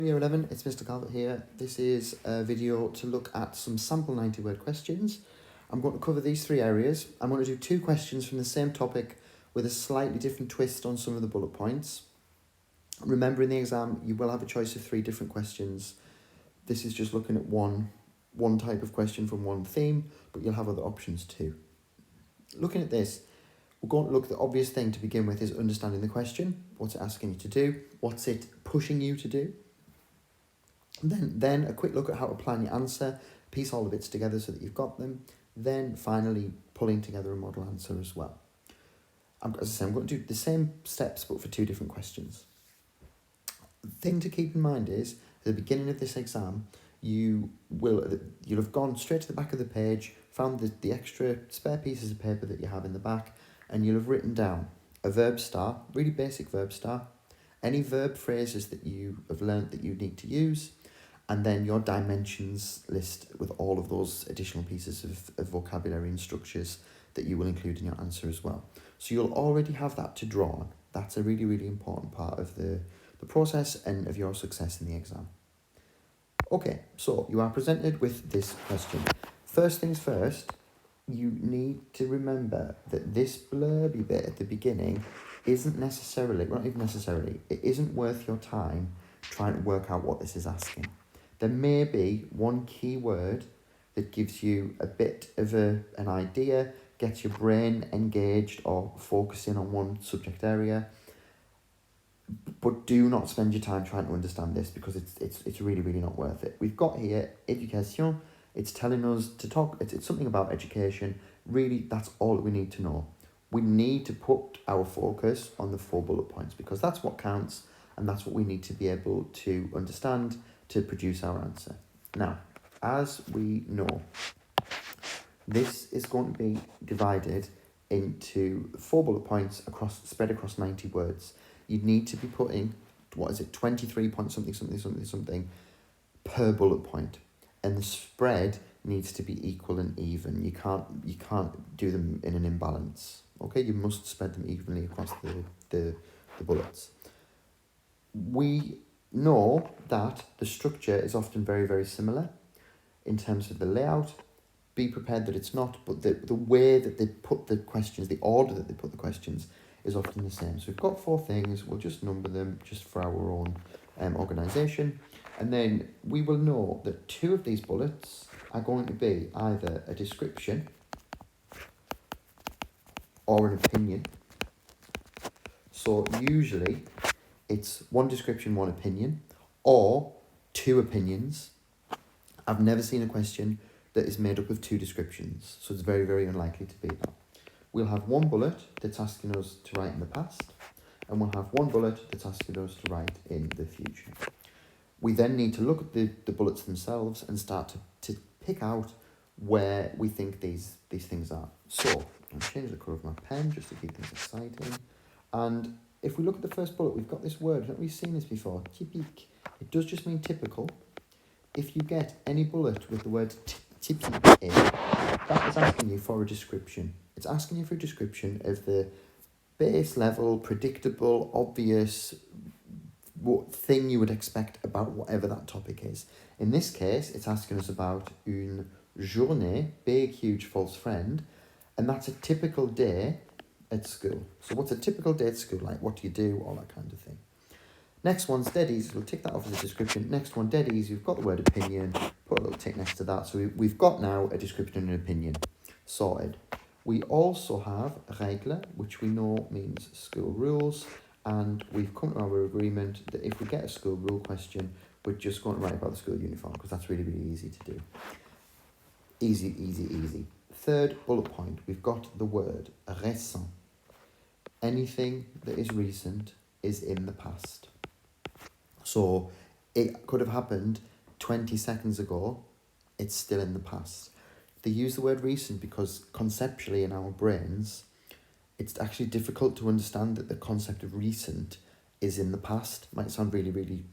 Year 11, it's Mr. Calvert here. This is a video to look at some sample 90-word questions. I'm going to cover these three areas. I'm going to do two questions from the same topic with a slightly different twist on some of the bullet points. Remember, in the exam, you will have a choice of three different questions. This is just looking at one type of question from one theme, but you'll have other options too. Looking at this, we're going to look at the obvious thing to begin with is understanding the question. What's it asking you to do? What's it pushing you to do? Then a quick look at how to plan your answer, piece all the bits together so that you've got them. Then finally pulling together a model answer as well. As I say, I'm going to do the same steps but for two different questions. The thing to keep in mind is, at the beginning of this exam, you'll have gone straight to the back of the page, found the extra spare pieces of paper that you have in the back, and you'll have written down a verb star, really basic verb star, any verb phrases that you have learnt that you need to use, and then your dimensions list with all of those additional pieces of vocabulary and structures that you will include in your answer as well. So you'll already have that to draw on. That's a really, really important part of the process and of your success in the exam. Okay, so you are presented with this question. First things first, you need to remember that this blurby bit at the beginning isn't necessarily, well, not even necessarily, it isn't worth your time trying to work out what this is asking. There may be one key word that gives you a bit of an idea, gets your brain engaged or focusing on one subject area, but do not spend your time trying to understand this because it's really, really not worth it. We've got here éducation. It's telling us to talk, it's something about education. Really, that's all we need to know. We need to put our focus on the 4 bullet points because that's what counts and that's what we need to be able to understand to produce our answer. Now, as we know, this is going to be divided into 4 bullet points spread across 90 words. You need to be putting, 23 point something per bullet point. And the spread needs to be equal and even. You can't do them in an imbalance. Okay, you must spread them evenly across the bullets. We know that the structure is often very, very similar in terms of the layout. Be prepared that it's not, but the way that they put the questions, the order that they put the questions is often the same. So we've got 4 things, we'll just number them just for our own organisation. And then we will know that 2 of these bullets are going to be either a description or an opinion. So usually it's 1 description, 1 opinion, or 2 opinions. I've never seen a question that is made up of 2 descriptions, so it's very, very unlikely to be that. We'll have 1 bullet that's asking us to write in the past, and we'll have 1 bullet that's asking us to write in the future. We then need to look at the bullets themselves and start to pick out where we think these things are. So, I'll change the colour of my pen just to keep things exciting. And if we look at the first bullet, we've got this word. Haven't we seen this before? Typique. It does just mean typical. If you get any bullet with the word typique in, that is asking you for a description. It's asking you for a description of the base level, predictable, obvious thing you would expect about whatever that topic is. In this case, it's asking us about une journée, big, huge, false friend, and that's a typical day at school. So what's a typical day at school like? What do you do? All that kind of thing. Next one's dead easy. We'll tick that off as a description. Next one, dead easy. We've got the word opinion. Put a little tick next to that. So we've got now a description and an opinion. Sorted. We also have règle, which we know means school rules. And we've come to our agreement that if we get a school rule question, we're just going to write about the school uniform because that's really, really easy to do. Easy, easy, easy. Third bullet point, we've got the word récent. Anything that is recent is in the past. So it could have happened 20 seconds ago, it's still in the past. They use the word recent because conceptually in our brains, it's actually difficult to understand that the concept of recent is in the past. It might sound really, really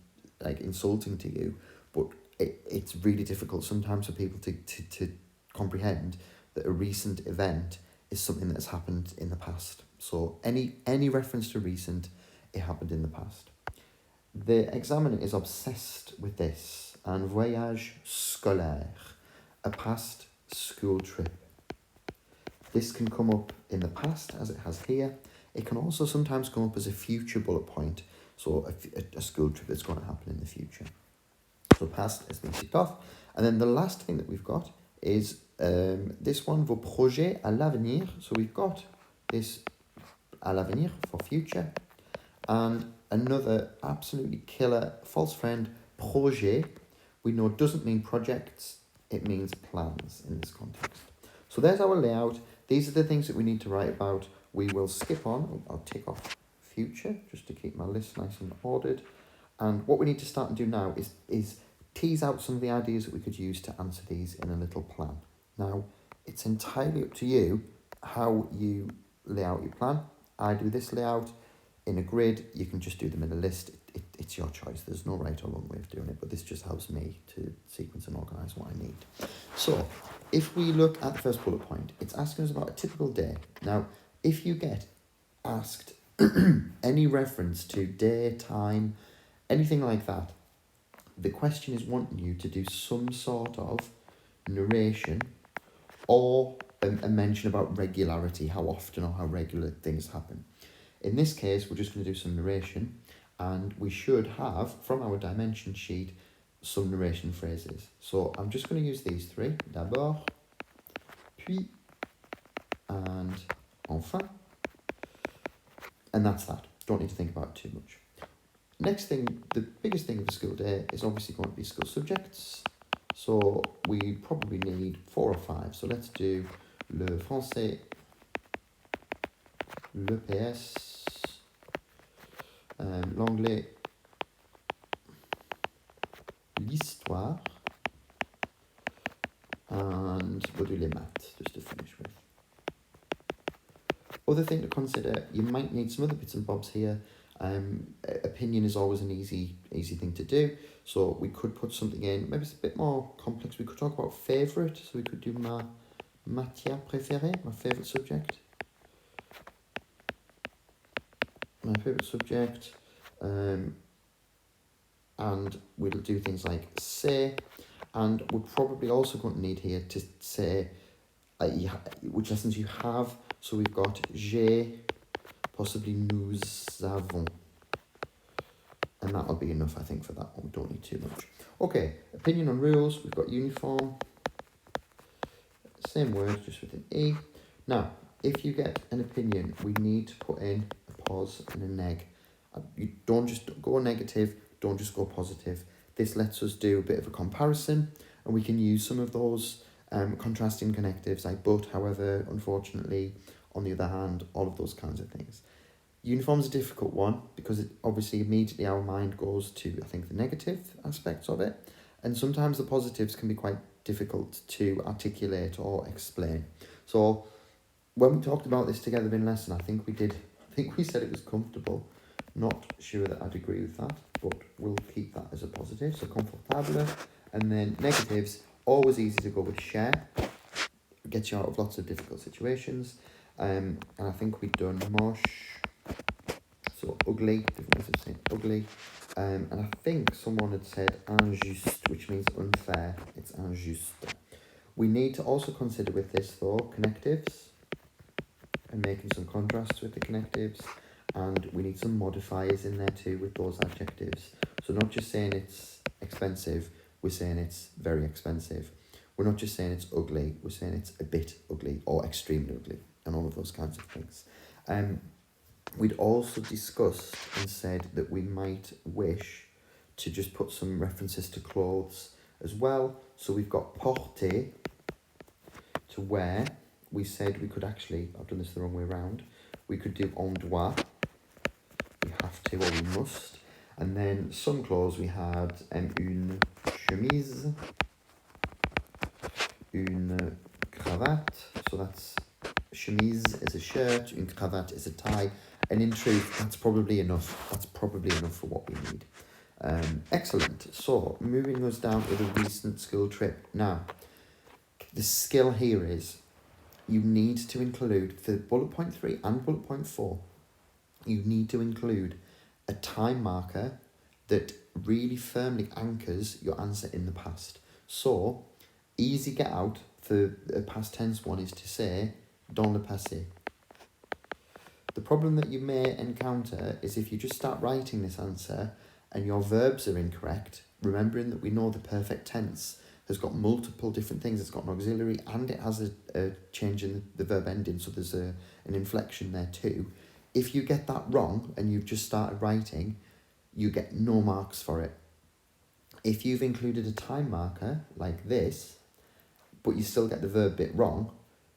insulting to you, but it's really difficult sometimes for people to comprehend that a recent event is something that has happened in the past. So any reference to recent, it happened in the past. The examiner is obsessed with this. Un voyage scolaire, a past school trip. This can come up in the past, as it has here. It can also sometimes come up as a future bullet point, so a school trip that's going to happen in the future. So past has been ticked off. And then the last thing that we've got is this one, vos projets à l'avenir. So we've got this à l'avenir for future. And another absolutely killer false friend, projet, we know doesn't mean projects, it means plans in this context. So there's our layout. These are the things that we need to write about. We will skip on. I'll tick off future just to keep my list nice and ordered. And what we need to start and do now is tease out some of the ideas that we could use to answer these in a little plan. Now, it's entirely up to you how you lay out your plan. I do this layout in a grid. You can just do them in a list. It's your choice. There's no right or wrong way of doing it, but this just helps me to sequence and organise what I need. So, if we look at the first bullet point, it's asking us about a typical day. Now, if you get asked any reference to day, time, anything like that, the question is wanting you to do some sort of narration or a mention about regularity, how often or how regular things happen. In this case, we're just going to do some narration, and we should have, from our dimension sheet, some narration phrases. So I'm just going to use these three. D'abord, puis, and enfin. And that's that. Don't need to think about it too much. Next thing, the biggest thing of a school day is obviously going to be school subjects. So we probably need 4 or 5. So let's do le français, le PS, l'anglais, l'histoire, and we'll do les maths just to finish with. Other thing to consider, you might need some other bits and bobs here. Opinion is always an easy thing to do. So we could put something in, maybe it's a bit more complex. We could talk about favourite. So we could do ma matière préférée, my favourite subject. My favourite subject. And we'll do things like say, and we're probably also going to need here to say which lessons you have. So we've got j'ai, possibly nous avons. And that'll be enough, I think, for that one. We don't need too much. Okay, opinion on rules. We've got uniform. Same word, just with an E. Now, if you get an opinion, we need to put in a pause and a neg. You don't just go negative, don't just go positive. This lets us do a bit of a comparison, and we can use some of those contrasting connectives like but, however, unfortunately, on the other hand, all of those kinds of things. Uniform's a difficult one because obviously immediately our mind goes to, I think, the negative aspects of it, and sometimes the positives can be quite difficult to articulate or explain. So when we talked about this together in lesson, I think we said it was comfortable. Not sure that I'd agree with that, but we'll keep that as a positive. So confortable, and then negatives, always easy to go with share. Gets you out of lots of difficult situations. And I think we've done moche. So ugly, different ways of saying ugly. And I think someone had said injuste, which means unfair. It's injuste. We need to also consider with this though, connectives, and making some contrasts with the connectives. And we need some modifiers in there too with those adjectives. So not just saying it's expensive, we're saying it's very expensive. We're not just saying it's ugly, we're saying it's a bit ugly or extremely ugly, and all of those kinds of things. We'd also discussed and said that we might wish to just put some references to clothes as well. So we've got porter, to wear. We said we could actually, I've done this the wrong way around, we could do on doit, we have to or we must. And then some clothes we had une chemise, une cravate, so that's chemise is a shirt, une cravate is a tie, and in truth that's probably enough. That's probably enough for what we need. Excellent. So moving us down to the recent school trip. Now, the skill here is you need to include, for bullet point 3 and bullet point 4, you need to include a time marker that really firmly anchors your answer in the past. So, easy get out for a past tense one is to say dans le passé. The problem that you may encounter is if you just start writing this answer and your verbs are incorrect, remembering that we know the perfect tense has got multiple different things. It's got an auxiliary and it has a change in the verb ending, so there's an inflection there too. If you get that wrong and you've just started writing, you get no marks for it. If you've included a time marker like this, but you still get the verb bit wrong,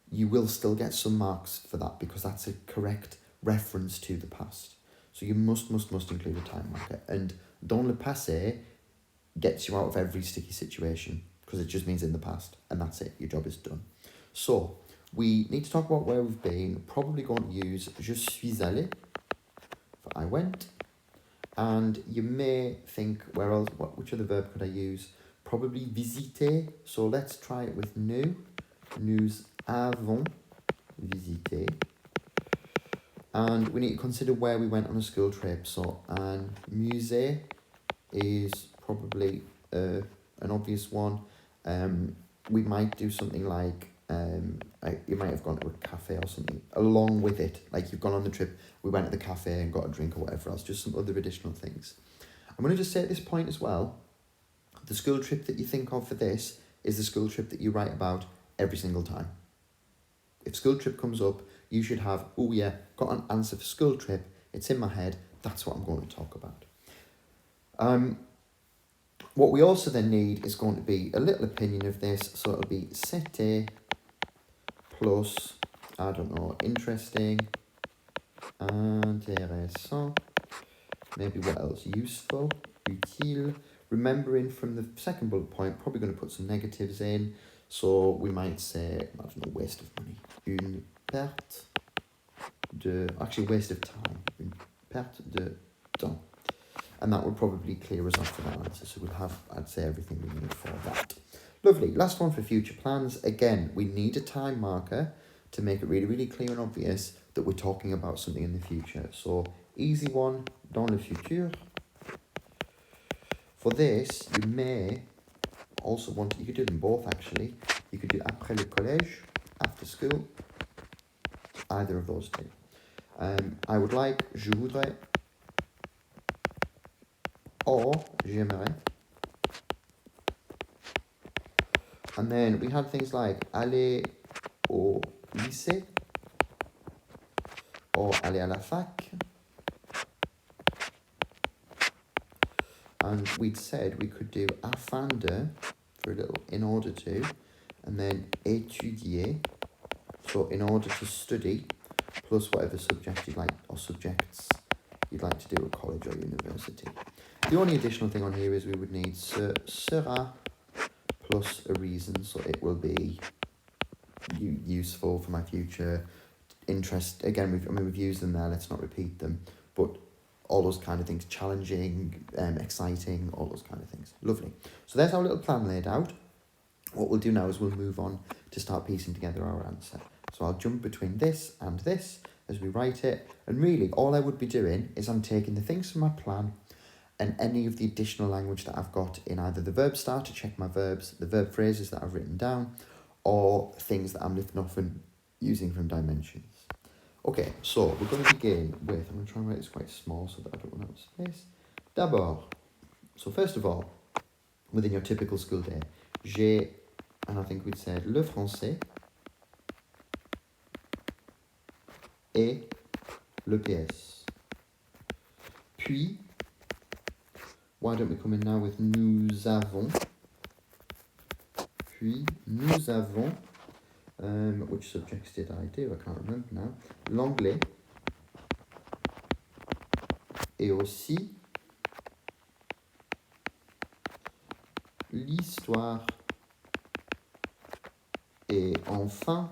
you will still get some marks for that because that's a correct reference to the past. So you must include a time marker. And dans le passé gets you out of every sticky situation because it just means in the past, and that's it, your job is done. So we need to talk about where we've been. Probably going to use je suis allé for I went. And you may think, where else, which other verb could I use? Probably visiter. So let's try it with nous. Nous avons visité. And we need to consider where we went on a school trip. So un musée is probably an obvious one. We might do something like, you might have gone to a cafe or something along with it. Like you've gone on the trip, we went to the cafe and got a drink or whatever else, just some other additional things. I'm going to just say at this point as well, the school trip that you think of for this is the school trip that you write about every single time. If school trip comes up, you should have, oh yeah, got an answer for school trip, it's in my head, that's what I'm going to talk about. What we also then need is going to be a little opinion of this, so it'll be c'était plus, I don't know, interesting, intéressant, maybe what else, useful, utile. Remembering from the second bullet point, probably going to put some negatives in, so we might say, I don't know, waste of money, une perte de, actually waste of time, une perte de temps. And that would probably clear us off for that answer. So we'll have, I'd say, everything we need for that. Lovely. Last one for future plans. Again, we need a time marker to make it really, really clear and obvious that we're talking about something in the future. So easy one, dans le futur. For this, you may also want, you could do them both actually. You could do après le collège, after school, either of those two. I would like, je voudrais, or j'aimerais. And then we had things like aller au lycée or aller à la fac. And we'd said we could do afin de for a little in order to, and then étudier, so in order to study, plus whatever subject you'd like or subjects you'd like to do at college or university. The only additional thing on here is we would need sera plus a reason, so it will be useful for my future interest. Again, we've used them there, let's not repeat them, but all those kind of things, challenging, exciting, all those kind of things. Lovely. So there's our little plan laid out. What we'll do now is we'll move on to start piecing together our answer. So I'll jump between this and this as we write it, and really all I would be doing is I'm taking the things from my plan and any of the additional language that I've got in either the verb star to check my verbs, the verb phrases that I've written down, or things that I'm lifting off and using from Dimensions. Okay, so we're going to begin with, I'm going to try and write this quite small so that I don't run out of space. D'abord, so first of all, within your typical school day, j'ai, and I think we'd said le français et le PS. Puis, why don't we come in now with nous avons? Puis, nous avons, which subjects did I do? I can't remember now. L'anglais et aussi l'histoire et enfin,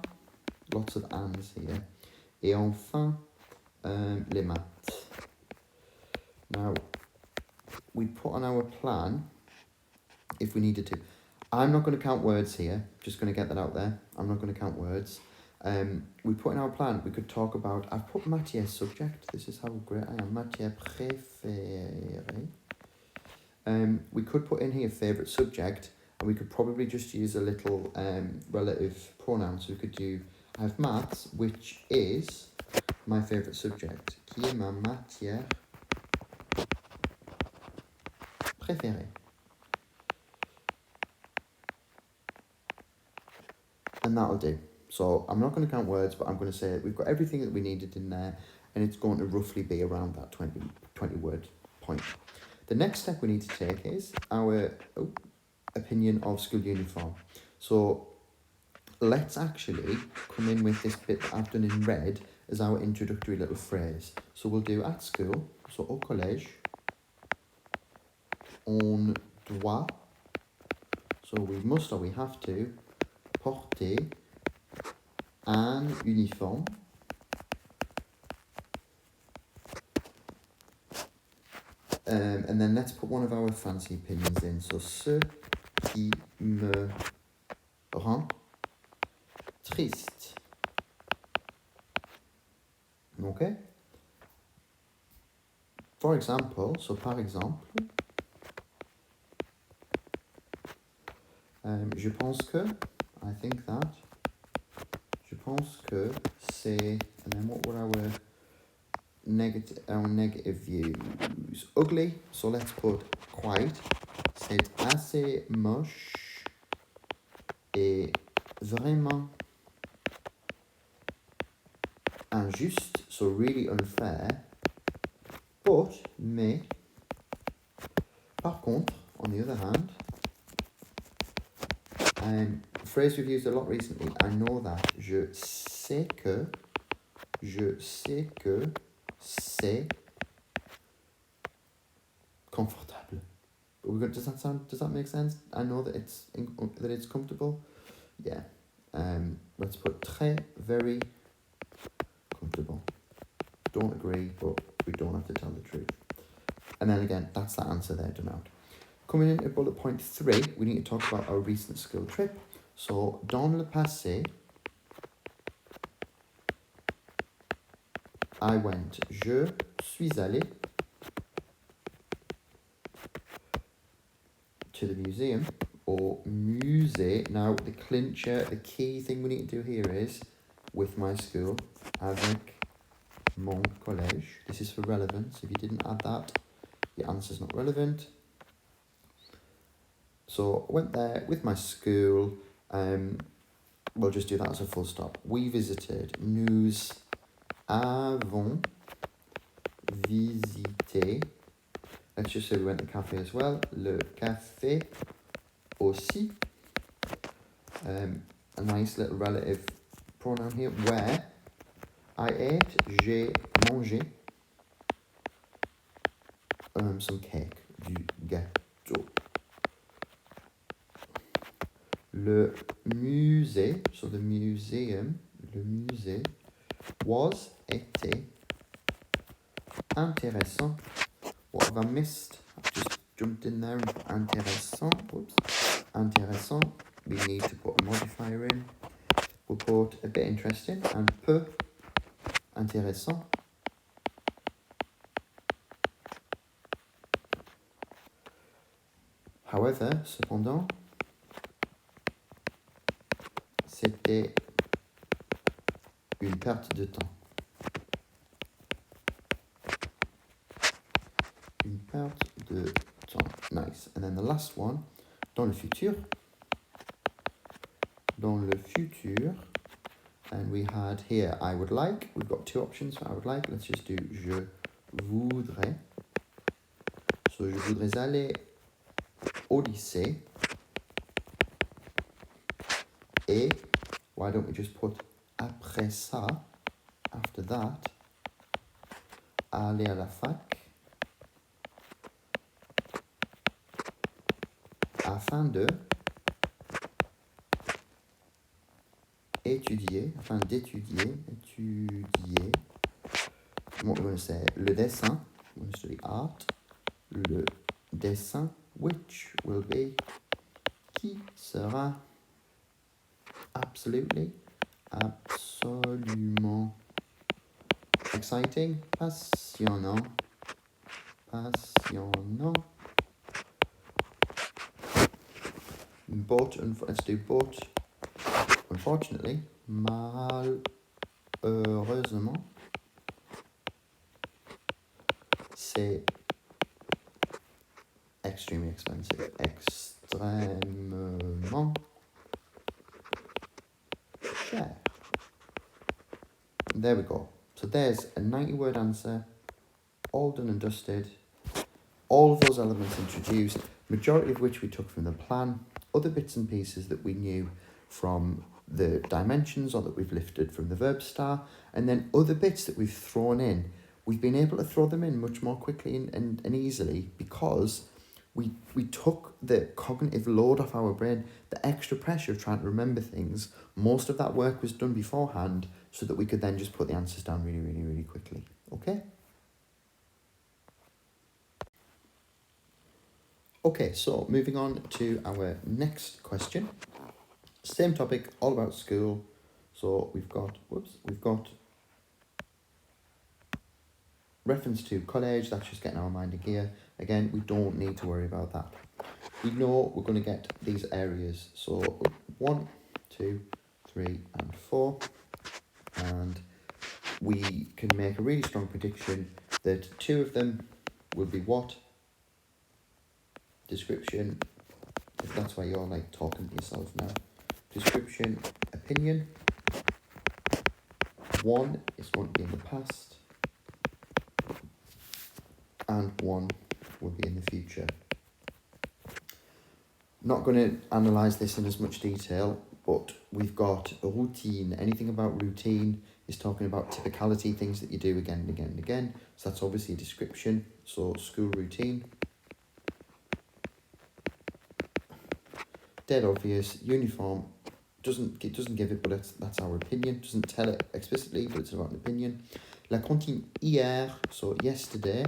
lots of ands here, et enfin les maths. Now, we put on our plan if we needed to. I'm not going to count words here, just going to get that out there. I'm not going to count words. We put in our plan, we could talk about, I've put matière subject, this is how great I am, matière préférée. We could put in here favourite subject, and we could probably just use a little relative pronoun. So we could do, I have maths, which is my favourite subject. Qui est ma matière préférée? And that'll do. So I'm not going to count words, but I'm going to say we've got everything that we needed in there, and it's going to roughly be around that 20 word point. The next step we need to take is our opinion of school uniform. So let's actually come in with this bit that I've done in red as our introductory little phrase. So we'll do at school, so au collège, on doit, so we must or we have to, porter un uniforme. And then let's put one of our fancy opinions in. So, ce qui me rend triste. Okay? For example, so par exemple, je pense que, I think that, je pense que c'est, and then what were our negative views? Ugly, so let's put quite. C'est assez moche et vraiment injuste, so really unfair. But, mais, par contre, on the other hand, a phrase we've used a lot recently, I know that, je sais que c'est comfortable. Does that make sense? I know that it's comfortable. Yeah. Let's put très, very comfortable. Don't agree, but we don't have to tell the truth. And then again, that's the answer there done out. Coming in at bullet point 3, we need to talk about our recent school trip. So, dans le passé, I went. Je suis allé to the museum, or musée. Now, the clincher, the key thing we need to do here is with my school, avec mon collège. This is for relevance. If you didn't add that, your answer's not relevant. So I went there with my school. We'll just do that as a full stop. We visited. Nous avons visité. Let's just say we went to the cafe as well. Le café aussi. A nice little relative pronoun here. Where I ate, j'ai mangé some cake, du gâteau. Le musée, so the museum, le musée, was, était, intéressant. What have I missed? I've just jumped in there and put intéressant. Whoops. Intéressant. We need to put a modifier in. We'll put a bit interesting and peu intéressant. However, cependant, c'était une perte de temps. Une perte de temps. Nice. And then the last one, dans le futur. Dans le futur. And we had here, I would like. We've got two options for I would like. Let's just do je voudrais. So, je voudrais aller au lycée. Et, why don't we just put après ça, after that, aller à la fac, afin de étudier, what we're going to say, le dessin, we're going to study art, le dessin, which will be, qui sera, absolutely, absolument, exciting, passionnant, But, let's do but. Unfortunately, malheureusement, c'est extremely expensive. Extrêmement cher. There we go. So there's a 90-word answer, all done and dusted. All of those elements introduced, majority of which we took from the plan, other bits and pieces that we knew from the dimensions or that we've lifted from the verb star, and then other bits that we've thrown in. We've been able to throw them in much more quickly and easily because we took the cognitive load off our brain, the extra pressure of trying to remember things. Most of that work was done beforehand so that we could then just put the answers down really, really, really quickly. Okay? Okay, so moving on to our next question. Same topic, all about school. So we've got reference to college, that's just getting our mind in gear. Again, we don't need to worry about that. We know we're going to get these areas. So 1, 2, 3 and 4. And we can make a really strong prediction that 2 of them will be what? Description, if that's why you're like talking to yourself now. Description, opinion. 1 is going to be in the past. And 1 will be in the future. Not going to analyse this in as much detail, but we've got a routine. Anything about routine is talking about typicality, things that you do again and again and again. So that's obviously a description. So school routine. Dead obvious. Uniform. Doesn't give it, but that's our opinion. Doesn't tell it explicitly, but it's about an opinion. La cantine hier, so yesterday.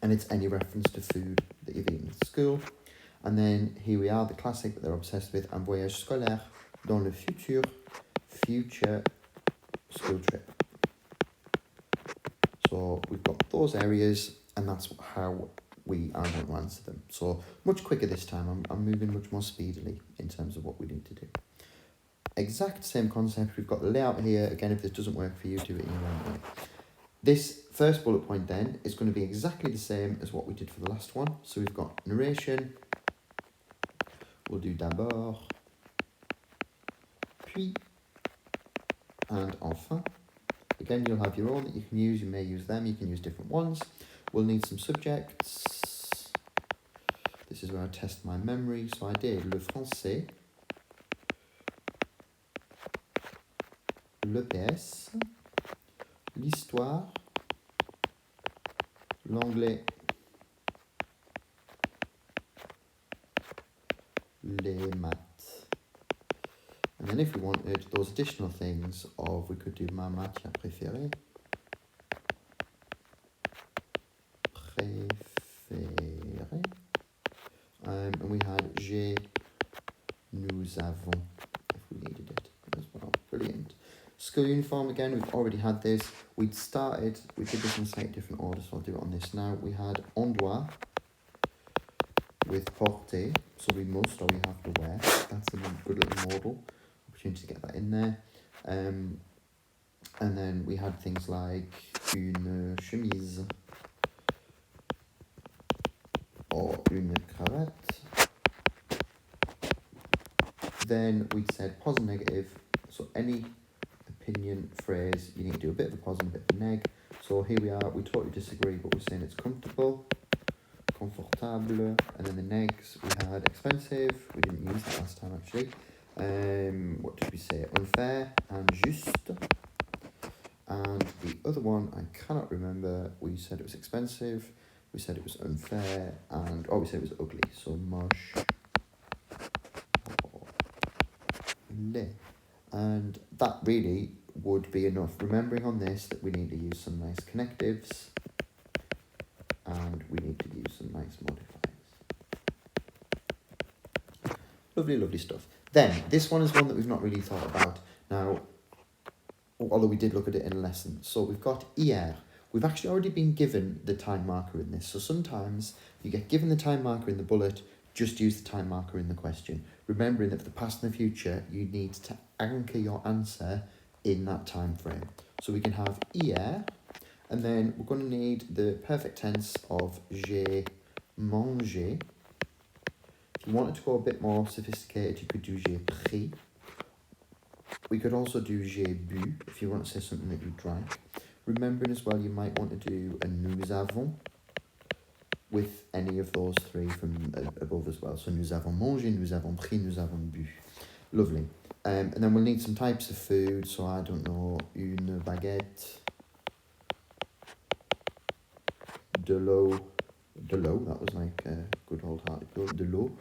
And it's any reference to food that you've eaten at school. And then here we are, the classic that they're obsessed with, un voyage scolaire dans le futur, future school trip. So we've got those areas, and that's how we are going to answer them. So much quicker this time. I'm moving much more speedily in terms of what we need to do. Exact same concept. We've got the layout here. Again, if this doesn't work for you, do it in your own way. This first bullet point then is going to be exactly the same as what we did for the last one. So we've got narration. We'll do d'abord, puis, and enfin. Again, you'll have your own that you can use. You may use them. You can use different ones. We'll need some subjects. This is where I test my memory. So I did le français, le PS, l'histoire, l'anglais, les maths. And then if we wanted those additional things of, we could do ma matière préférée, and we had j'ai, nous avons, if we needed it as well. Brilliant. School uniform, again, we've already had this. We did this in a slightly different order, so I'll do it on this now. We had on doit with porter, so we must or we have to wear. That's a good little modal. Opportunity to get that in there. And then we had things like une chemise or une cravate. Then we said pos and negative, so any opinion phrase, you need to do a bit of a pos and a bit of a neg. So here we are, we totally disagree, but we're saying it's comfortable, confortable, and then the negs, we had expensive, we didn't use that last time actually. What did we say? Unfair and juste. And the other one, I cannot remember, we said it was expensive, we said it was unfair, and we said it was ugly, so moche. And that really would be enough. Remembering on this that we need to use some nice connectives and we need to use some nice modifiers. Lovely, lovely stuff. Then, this one is one that we've not really thought about. Now, although we did look at it in a lesson. So we've got hier. we've actually already been given the time marker in this. So sometimes you get given the time marker in the bullet, just use the time marker in the question. Remembering that for the past and the future, you need to anchor your answer in that time frame. So we can have hier, and then we're going to need the perfect tense of j'ai mangé. If you wanted to go a bit more sophisticated, you could do j'ai pris. We could also do j'ai bu, if you want to say something that you drank. Remembering as well, you might want to do a nous avons with any of those three from above as well. So nous avons mangé, nous avons pris, nous avons bu. Lovely. And then we'll need some types of food. So I don't know, une baguette, de l'eau, that was like a good old hearted de l'eau.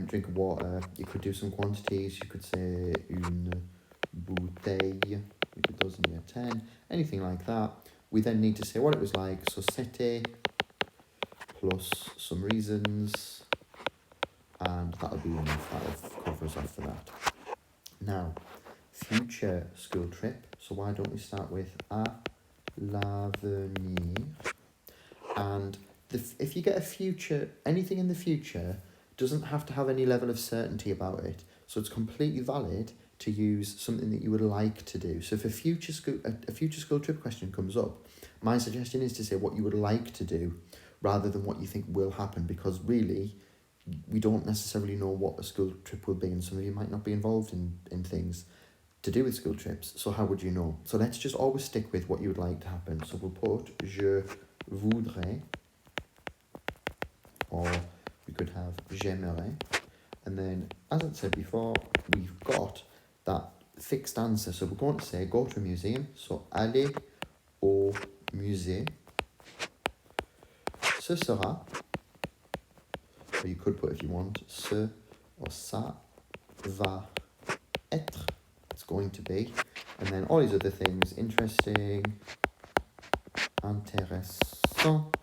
Drink of water. You could do some quantities. You could say une bouteille. We did those in year 10. Anything like that. We then need to say what it was like. So c'était plus some reasons. And that'll be enough. That'll cover us off for that. Now, future school trip. So why don't we start with à l'avenir? And if you get a future, anything in the future doesn't have to have any level of certainty about it. So it's completely valid to use something that you would like to do. So if a future school trip question comes up, my suggestion is to say what you would like to do rather than what you think will happen, because really we don't necessarily know what a school trip will be, and some of you might not be involved in things to do with school trips. So how would you know? So let's just always stick with what you would like to happen. So we'll put je voudrais, or we could have j'aimerais. And then, as I said before, we've got that fixed answer. So we're going to say go to a museum. So aller au musée. Ce sera. Or you could put, if you want, ce or ça va être. It's going to be. And then all these other things. Interesting. Intéressant.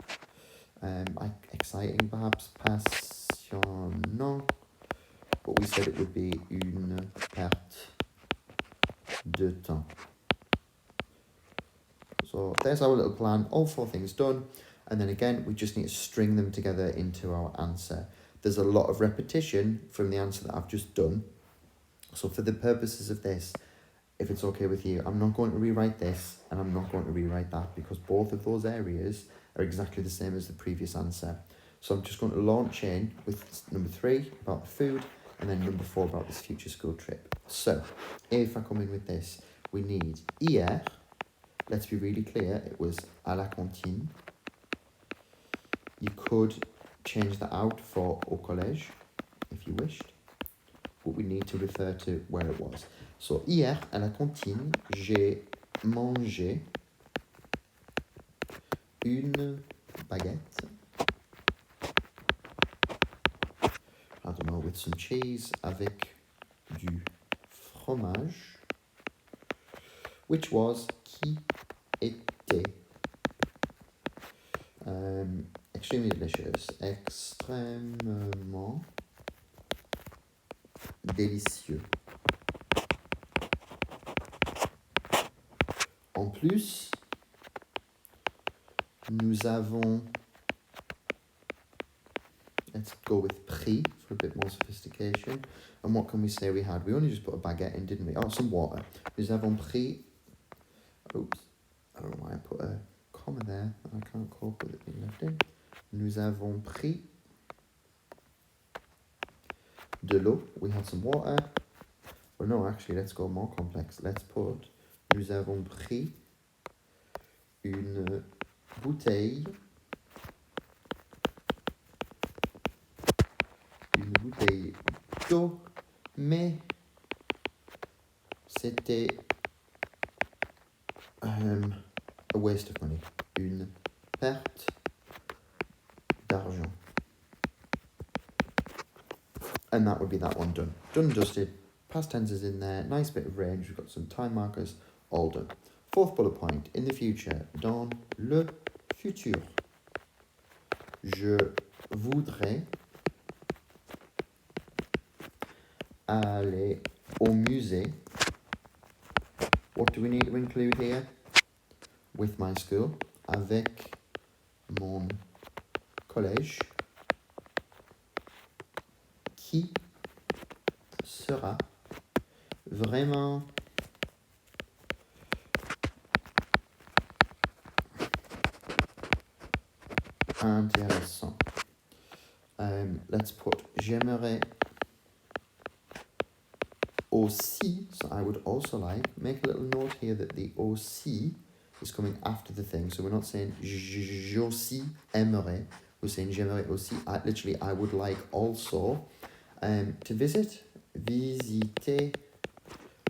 Exciting perhaps. Passionnant. But we said it would be une perte de temps. So there's our little plan, all 4 things done. And then again, we just need to string them together into our answer. There's a lot of repetition from the answer that I've just done. So for the purposes of this, if it's okay with you, I'm not going to rewrite this and I'm not going to rewrite that, because both of those areas are exactly the same as the previous answer. So I'm just going to launch in with number 3 about the food, and then number 4 about this future school trip. So if I come in with this, we need hier. Let's be really clear, it was à la cantine. You could change that out for au collège if you wished, but we need to refer to where it was. So hier à la cantine, j'ai mangé une baguette. I don't know, with some cheese, avec du fromage, which was, qui était, extremely delicious, extrêmement délicieux. En plus, nous avons, let's go with pris for a bit more sophistication. And what can we say we had? We only just put a baguette in, didn't we? Oh, some water. Nous avons pris, oops, I don't know why I put a comma there. I can't cope with it being left in. Nous avons pris de l'eau. We had some water. Well, no, actually, let's go more complex. Let's put, nous avons pris une bouteille d'eau, mais c'était a waste of money, une perte d'argent. And that would be that one done. Done and dusted. Past tense is in there. Nice bit of range. We've got some time markers. All done. 4th bullet point. In the future. Dans le futur. Je voudrais aller au musée. What do we need to include here? With my school. avec mon collège qui sera vraiment intéressant. Let's put j'aimerais aussi, so I would also like, make a little note here that the aussi is coming after the thing. So we're not saying j'aussi aimerais, we're saying j'aimerais aussi. Literally, I would like also to visiter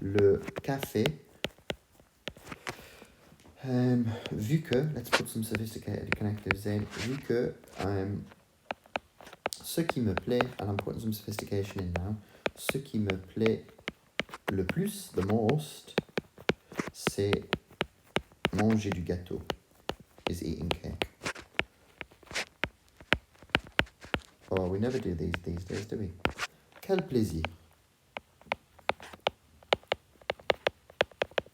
le café. Vu que, let's put some sophisticated connectives in, vu que ce qui me plaît, and I'm putting some sophistication in now, ce qui me plaît le plus, the most, c'est manger du gâteau, is eating cake. Oh, we never do these days, do we? Quel plaisir.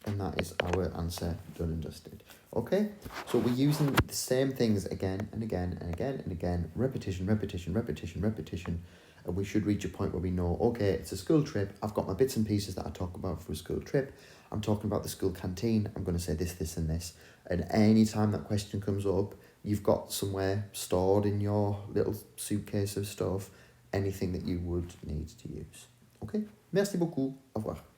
And that is our answer done and dusted. Okay, so we're using the same things again and again and again and again, repetition, and we should reach a point where we know, okay, it's a school trip, I've got my bits and pieces that I talk about for a school trip, I'm talking about the school canteen, I'm going to say this and this, and any time that question comes up, you've got somewhere stored in your little suitcase of stuff, anything that you would need to use. Okay, merci beaucoup, au revoir.